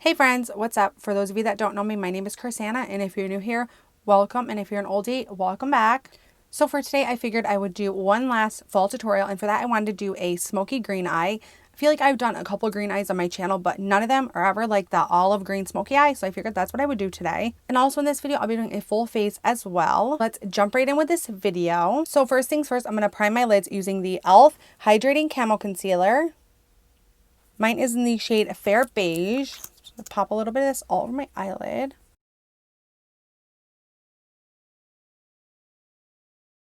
Hey friends, what's up? For those of you that don't know me, my name is Crissanna, and if you're new here, welcome, and if you're an oldie, welcome back. So for today, I figured I would do one last fall tutorial, and for that I wanted to do a smoky green eye. I feel like I've done a couple green eyes on my channel, but none of them are ever like the olive green smoky eye, so I figured that's what I would do today. And also in this video, I'll be doing a full face as well. Let's jump right in with this video. So first things first, I'm going to prime my lids using the e.l.f. Hydrating Camo Concealer. Mine is in the shade Fair Beige. Pop a little bit of this all over my eyelid.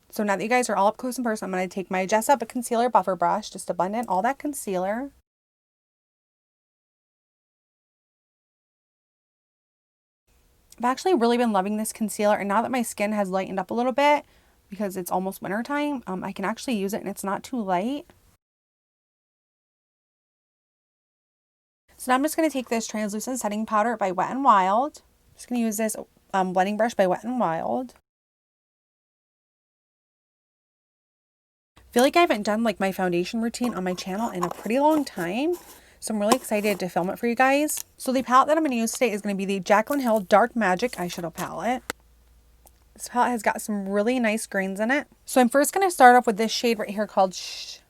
So now that you guys are all up close and personal, I'm going to take my Jess Up Concealer Buffer Brush just to blend in all that concealer. I've actually really been loving this concealer, and now that my skin has lightened up a little bit because it's almost winter time, I can actually use it and it's not too light. So now I'm just going to take this translucent setting powder by Wet n Wild. I'm just going to use this blending brush by Wet n Wild. I feel like I haven't done like my foundation routine on my channel in a pretty long time, so I'm really excited to film it for you guys. So the palette that I'm going to use today is going to be the Jaclyn Hill Dark Magic eyeshadow palette. This palette has got some really nice greens in it. So I'm first going to start off with this shade right here called It's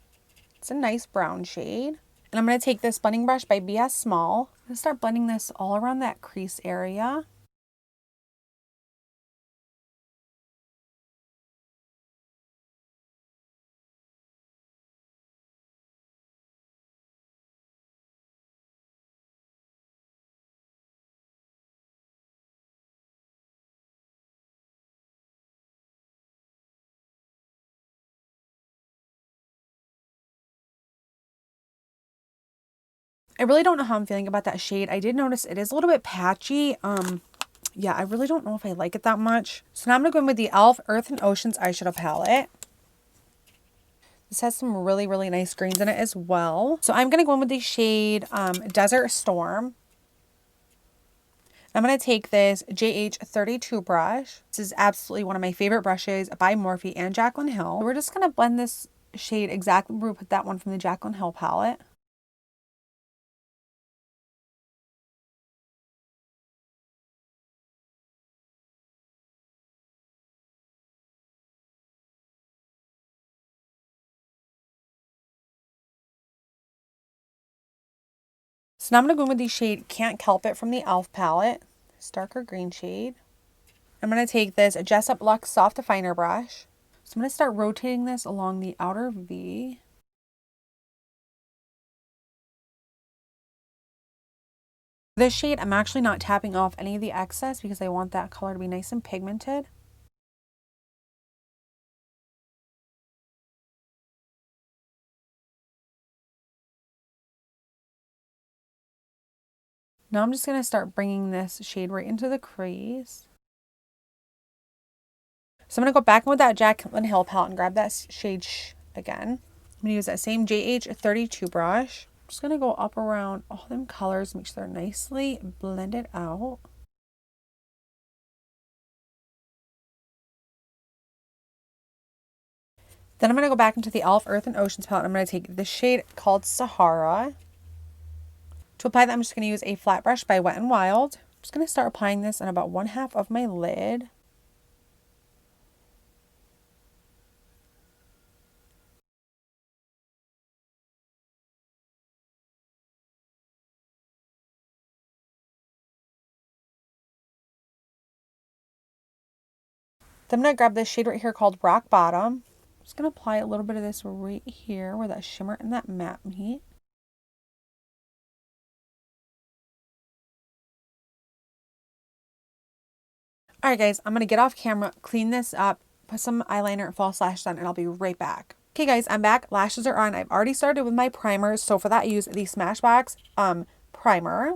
a nice brown shade. And I'm going to take this blending brush by BS Small. I'm going to start blending this all around that crease area. I really don't know how I'm feeling about that shade. I did notice it is a little bit patchy. Yeah, I really don't know if I like it that much. So now I'm going to go in with the e.l.f. Earth and Oceans eyeshadow palette. This has some really, really nice greens in it as well. So I'm going to go in with the shade Desert Storm. I'm going to take this JH32 brush. This is absolutely one of my favorite brushes by Morphe and Jaclyn Hill. So we're just going to blend this shade exactly where we put that one from the Jaclyn Hill palette. So now I'm going to go in with the shade Can't Kelp It from the e.l.f. palette. This darker green shade. I'm going to take this Jess Up Luxe Soft Definer brush. So I'm going to start rotating this along the outer V. This shade, I'm actually not tapping off any of the excess because I want that color to be nice and pigmented. Now I'm just going to start bringing this shade right into the crease. So I'm going to go back in with that Jaclyn Hill palette and grab that shade again. I'm going to use that same JH32 brush. I'm just going to go up around all them colors, make sure they're nicely blended out. Then I'm going to go back into the e.l.f. Earth and Oceans palette. I'm going to take this shade called Sahara. To apply that, I'm just going to use a flat brush by Wet n Wild. I'm just going to start applying this on about 1/2 of my lid. Then I'm going to grab this shade right here called Rock Bottom. I'm just going to apply a little bit of this right here where that shimmer and that matte meet. Alright guys, I'm going to get off camera, clean this up, put some eyeliner and false lashes on, and I'll be right back. Okay guys, I'm back. Lashes are on. I've already started with my primers, so for that I use the Smashbox primer.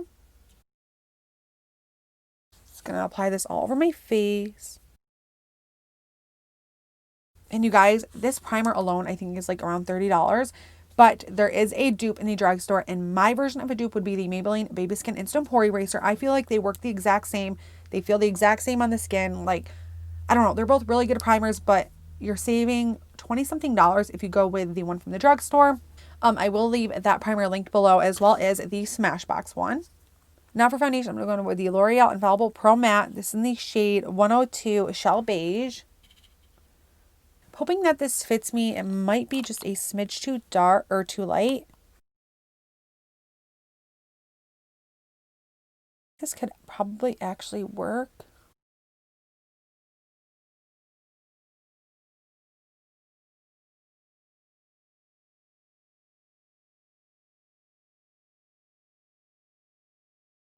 Just going to apply this all over my face. And you guys, this primer alone I think is like around $30. But there is a dupe in the drugstore, and my version of a dupe would be the Maybelline Baby Skin Instant Pore Eraser. I feel like they work the exact same. They feel the exact same on the skin. Like, I don't know. They're both really good primers, but you're saving $20-something if you go with the one from the drugstore. I will leave that primer linked below, as well as the Smashbox one. Now for foundation, I'm going to go with the L'Oreal Infallible Pro Matte. This is in the shade 102 Shell Beige. I'm hoping that this fits me. It might be just a smidge too dark or too light. This could probably actually work.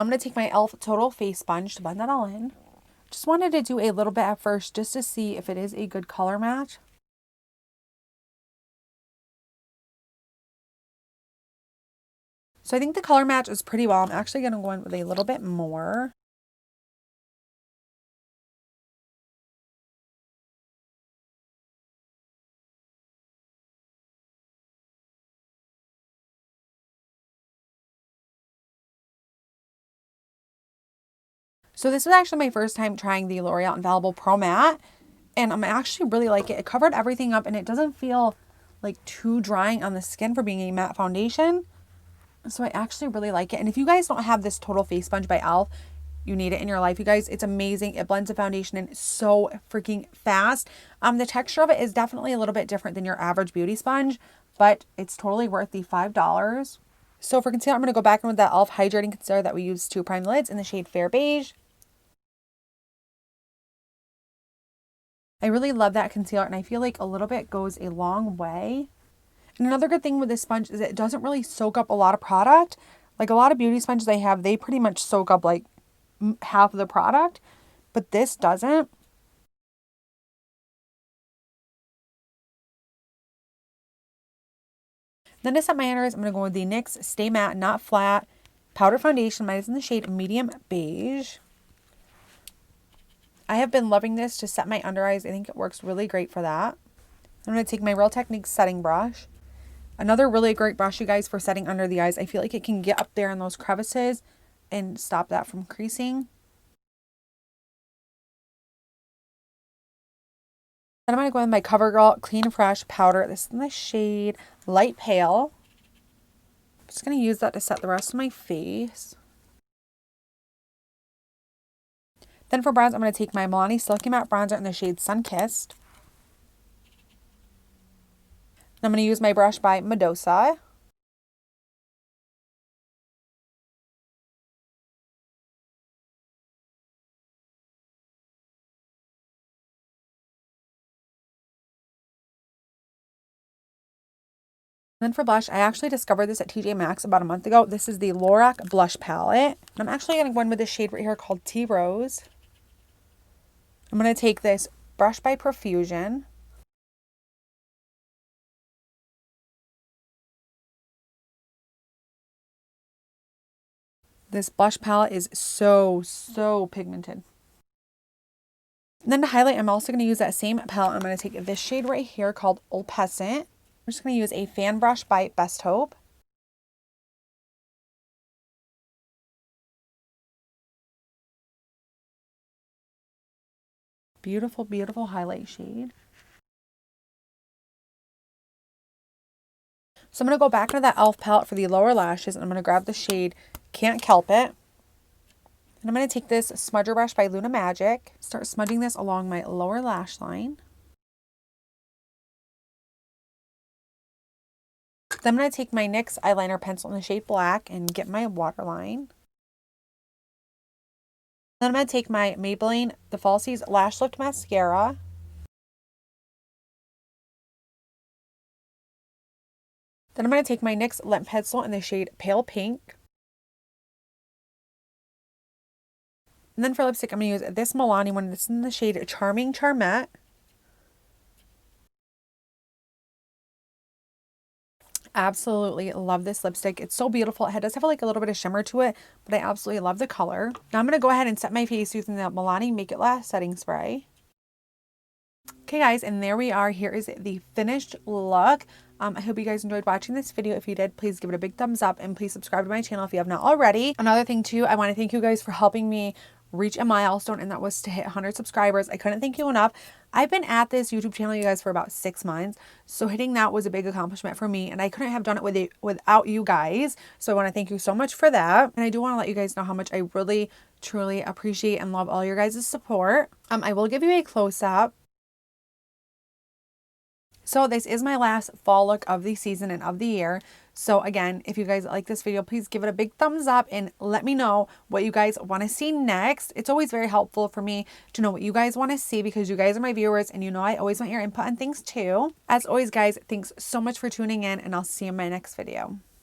I'm going to take my e.l.f. Total Face Sponge to blend that all in. Just wanted to do a little bit at first just to see if it is a good color match. So I think the color match is pretty well. I'm actually going to go in with a little bit more. So this was actually my first time trying the L'Oreal Infallible Pro Matte, and I'm actually really like it. It covered everything up and it doesn't feel like too drying on the skin for being a matte foundation. So I actually really like it. And if you guys don't have this Total Face Sponge by e.l.f., you need it in your life, you guys. It's amazing. It blends the foundation in so freaking fast. The texture of it is definitely a little bit different than your average beauty sponge, but it's totally worth the $5. So for concealer, I'm going to go back in with that e.l.f. Hydrating Concealer that we used to prime the lids in the shade Fair Beige. I really love that concealer, and I feel like a little bit goes a long way. And another good thing with this sponge is it doesn't really soak up a lot of product. Like a lot of beauty sponges I have, they pretty much soak up like half of the product, but this doesn't. Then to set my unders, I'm going to go with the NYX Stay Matte Not Flat Powder Foundation. Mine is in the shade Medium Beige. I have been loving this to set my under eyes. I think it works really great for that. I'm going to take my Real Techniques setting brush. Another really great brush, you guys, for setting under the eyes. I feel like it can get up there in those crevices and stop that from creasing. Then I'm going to go with my Covergirl Clean Fresh Powder. This is in the shade Light Pale. I'm just going to use that to set the rest of my face. Then for bronze, I'm going to take my Milani Sily Matte Bronzer in the shade Sunkissed. I'm going to use my brush by Medosa. Then for blush, I actually discovered this at TJ Maxx about a month ago. This is the LORAC blush palette. I'm actually going to go in with this shade right here called Tea Rose. I'm going to take this brush by Profusion. This blush palette is so pigmented. And then to highlight, I'm also going to use that same palette. I'm going to take this shade right here called Opescent. I'm just going to use a fan brush by Best Hope. Beautiful, beautiful highlight shade. So I'm going to go back into that e.l.f. palette for the lower lashes, and I'm going to grab the shade Can't Kelp It. And I'm going to take this smudger brush by Luna Magic, start smudging this along my lower lash line. Then I'm going to take my NYX eyeliner pencil in the shade Black and get my waterline. Then I'm going to take my Maybelline The Falsies Lash Lift Mascara. Then I'm going to take my NYX lip pencil in the shade Pale Pink. And then for lipstick, I'm going to use this Milani one. This is in the shade Charming Charmette. Absolutely love this lipstick. It's so beautiful. It does have like a little bit of shimmer to it, but I absolutely love the color. Now I'm going to go ahead and set my face using the Milani Make It Last setting spray. Okay guys, and there we are. Here is the finished look. I hope you guys enjoyed watching this video. If you did, please give it a big thumbs up and please subscribe to my channel if you have not already. Another thing too, I want to thank you guys for helping me reach a milestone, and that was to hit 100 subscribers. I couldn't thank you enough. I've been at this YouTube channel, you guys, for about 6 months. So hitting that was a big accomplishment for me, and I couldn't have done it without you guys. So I want to thank you so much for that. And I do want to let you guys know how much I really, truly appreciate and love all your guys' support. I will give you a close-up. So this is my last fall look of the season and of the year. So again, if you guys like this video, please give it a big thumbs up and let me know what you guys want to see next. It's always very helpful for me to know what you guys want to see because you guys are my viewers and you know I always want your input on things too. As always, guys, thanks so much for tuning in and I'll see you in my next video.